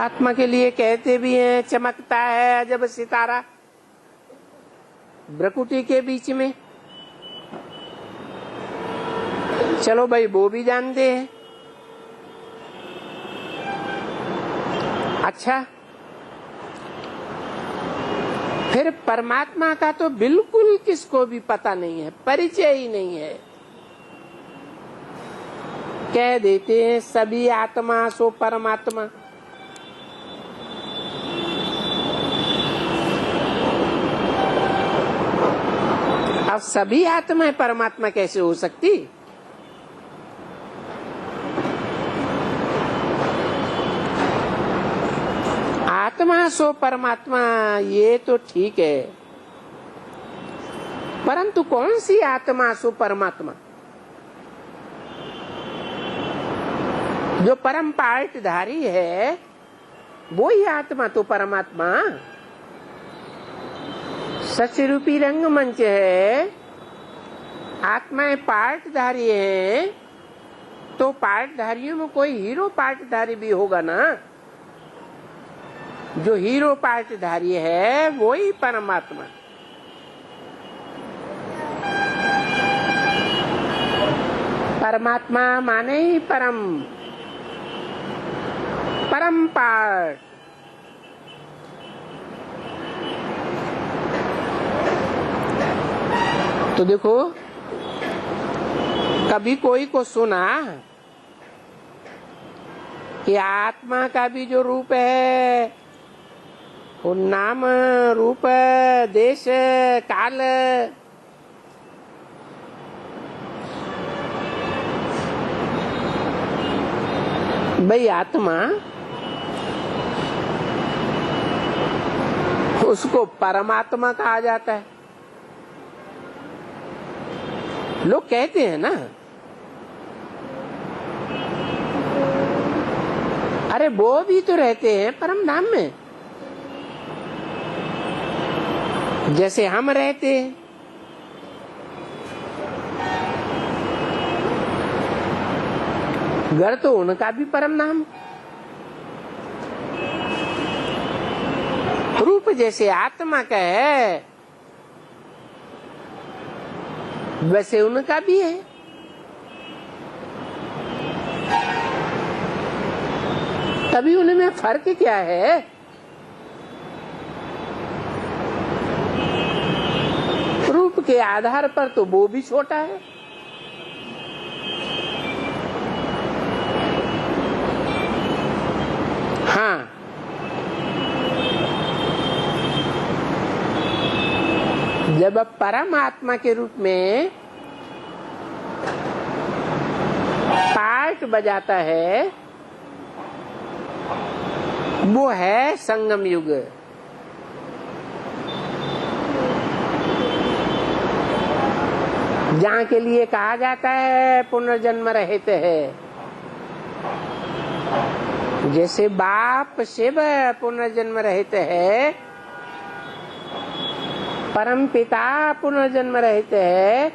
आत्मा के लिए कहते भी हैं चमकता है अजब सितारा भ्रकुटी के बीच में। चलो भाई वो भी जानते हैं। अच्छा, फिर परमात्मा का तो बिल्कुल किसको भी पता नहीं है, परिचय ही नहीं है। कह देते हैं सभी आत्मा सो परमात्मा। अब सभी आत्मा परमात्मा कैसे हो सकती? आत्मा सो परमात्मा ये तो ठीक है, परंतु कौन सी आत्मा सो परमात्मा? जो परम पार्टधारी है वो ही आत्मा तो परमात्मा। सच रूपी रंगमंच है, आत्माएं पार्टधारी हैं, तो पार्टधारियों में कोई हीरो पार्टधारी भी होगा ना। जो हीरो पार्टधारी है वो ही परमात्मा। परमात्मा माने ही परम, परम पार्ट। तो देखो, कभी कोई को सुना कि आत्मा का भी जो रूप है वो नाम रूप देश काल भाई आत्मा, उसको परमात्मा कहा जाता है। लोग कहते हैं ना, अरे वो भी तो रहते हैं परम धाम में जैसे हम रहते हैं। घर तो उनका भी परम धाम, रूप जैसे आत्मा का है वैसे उनका भी है। तभी उनमें फर्क क्या है? रूप के आधार पर तो वो भी छोटा है। हाँ, जब परमात्मा के रूप में पार्ट बजाता है वो है संगम युग। जहाँ के लिए कहा जाता है पुनर्जन्म रहित है। जैसे बाप शिव पुनर्जन्म रहित है, परम पिता पुनर्जन्म रहित है,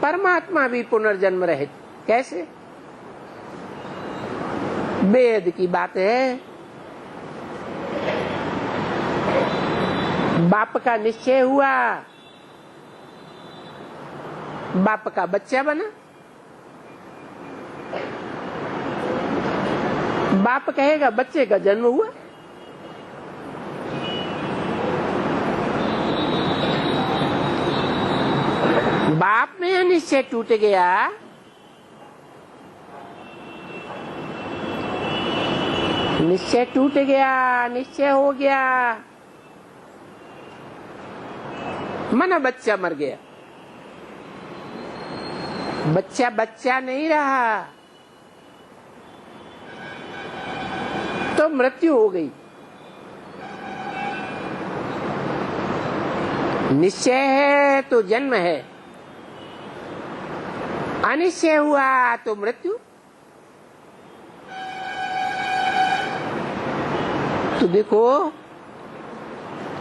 परमात्मा भी पुनर्जन्म रहित। कैसे? वेद की बात है। बाप का निश्चय हुआ, बाप का बच्चा बना। बाप कहेगा बच्चे का जन्म हुआ। बाप में निश्चय टूट गया, निश्चय टूट गया, निश्चय हो गया, मना बच्चा मर गया। बच्चा बच्चा नहीं रहा तो मृत्यु हो गई। निश्चय है तो जन्म है, अनिश्चय हुआ तो मृत्यु। तो देखो,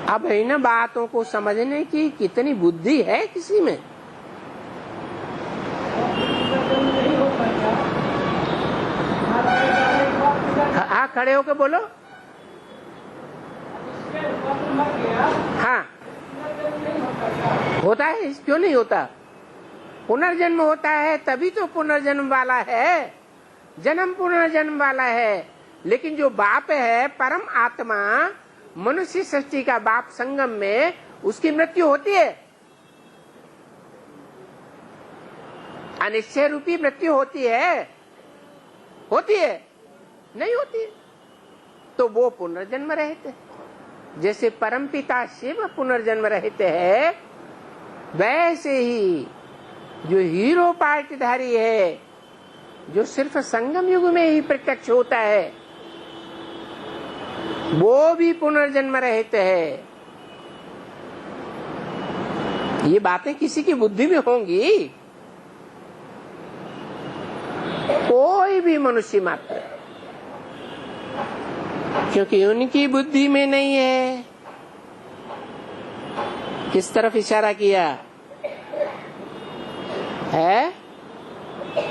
अब इन बातों को समझने की कितनी बुद्धि है किसी में। खड़े होकर बोलो। हाँ, होता है, क्यों नहीं होता? पुनर्जन्म होता है तभी तो पुनर्जन्म वाला है, जन्म पुनर्जन्म वाला है। लेकिन जो बाप है परम आत्मा, मनुष्य सृष्टि का बाप संगम में, उसकी मृत्यु होती है, अनिश्चय रूपी मृत्यु होती है? होती है? नहीं होती है। तो वो पुनर्जन्म रहते हैं। जैसे परमपिता शिव पुनर्जन्म रहते हैं, वैसे ही जो हीरो पार्टधारी है, जो सिर्फ संगम युग में ही प्रत्यक्ष होता है, वो भी पुनर्जन्म रहते हैं। ये बातें किसी की बुद्धि में होंगी? कोई भी मनुष्य मात्र, क्योंकि उनकी बुद्धि में नहीं है। किस तरफ इशारा किया है?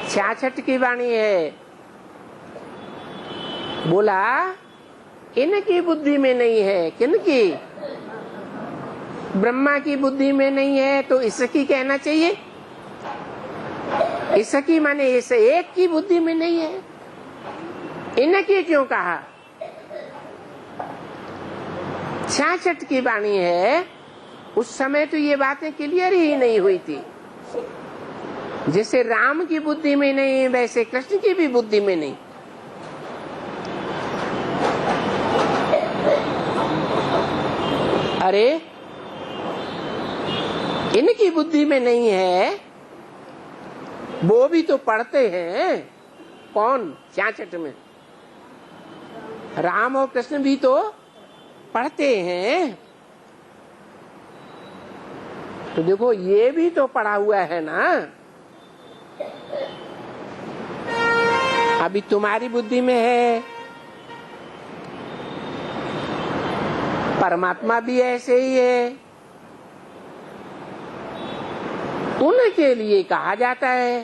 66 की वाणी है। बोला इनकी बुद्धि में नहीं है। किनकी? ब्रह्मा की बुद्धि में नहीं है, तो इसकी कहना चाहिए। इसकी माने इस एक की बुद्धि में नहीं है। इनकी क्यों कहा? 66 की वाणी है। उस समय तो ये बातें क्लियर ही नहीं हुई थी। जैसे राम की बुद्धि में नहीं, वैसे कृष्ण की भी बुद्धि में नहीं। अरे इनकी बुद्धि में नहीं है, वो भी तो पढ़ते हैं। कौन? 66 में राम और कृष्ण भी तो पढ़ते हैं। तो देखो ये भी तो पढ़ा हुआ है ना। अभी तुम्हारी बुद्धि में है, परमात्मा भी ऐसे ही है। उनके लिए कहा जाता है,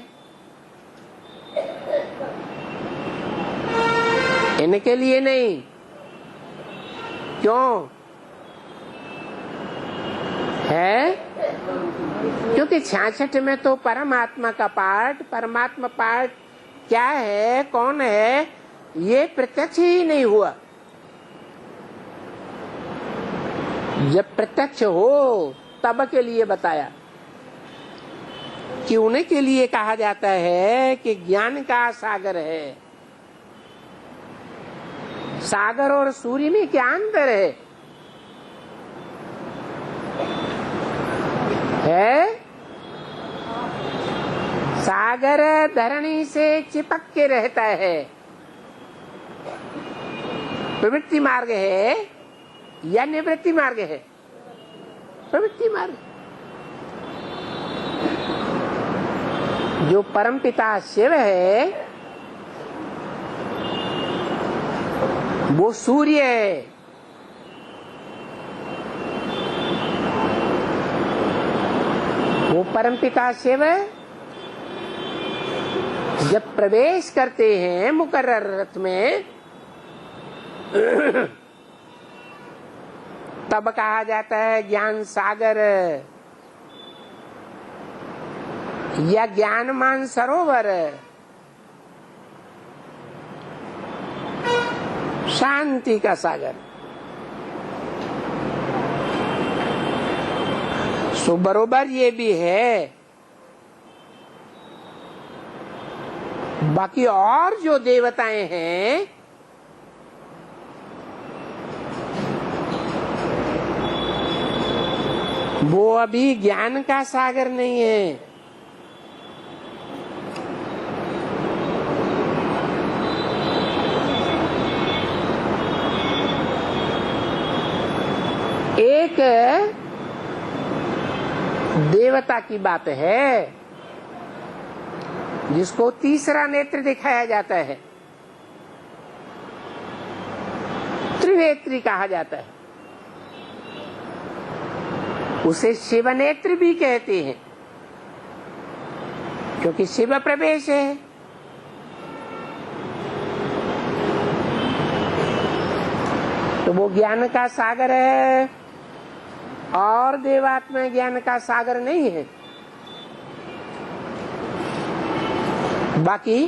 इनके लिए नहीं। क्यों है? क्योंकि 66 में तो परमात्मा का पाठ, परमात्मा पाठ क्या है, कौन है, ये प्रत्यक्ष ही नहीं हुआ। जब प्रत्यक्ष हो तब के लिए बताया कि उन्हीं के लिए कहा जाता है कि ज्ञान का सागर है। सागर और सूर्य में क्या अंतर है? सागर धरणी से चिपक के रहता है, प्रवृत्ति मार्ग है या निवृत्ति मार्ग है? प्रवृत्ति मार्ग। जो परमपिता शिव है वो सूर्य है। वो परमपिता शिव जब प्रवेश करते हैं मुकर्रर रथ में तब कहा जाता है ज्ञान सागर या ज्ञानमान सरोवर, शांति का सागर। सो बरोबर ये भी है। बाकी और जो देवताएं हैं वो अभी ज्ञान का सागर नहीं है। एक देवता की बात है जिसको तीसरा नेत्र दिखाया जाता है, त्रिनेत्री कहा जाता है। उसे शिव नेत्र भी कहते हैं क्योंकि शिव प्रवेश है। तो वो ज्ञान का सागर है और देवात्मा ज्ञान का सागर नहीं है। बाकी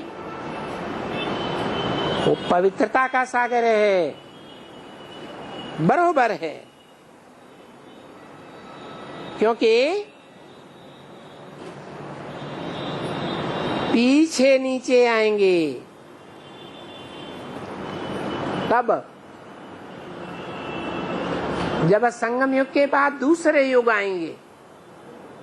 वो पवित्रता का सागर है, बरोबर है। क्योंकि पीछे नीचे आएंगे तब, जब संगम युग के बाद दूसरे युग आएंगे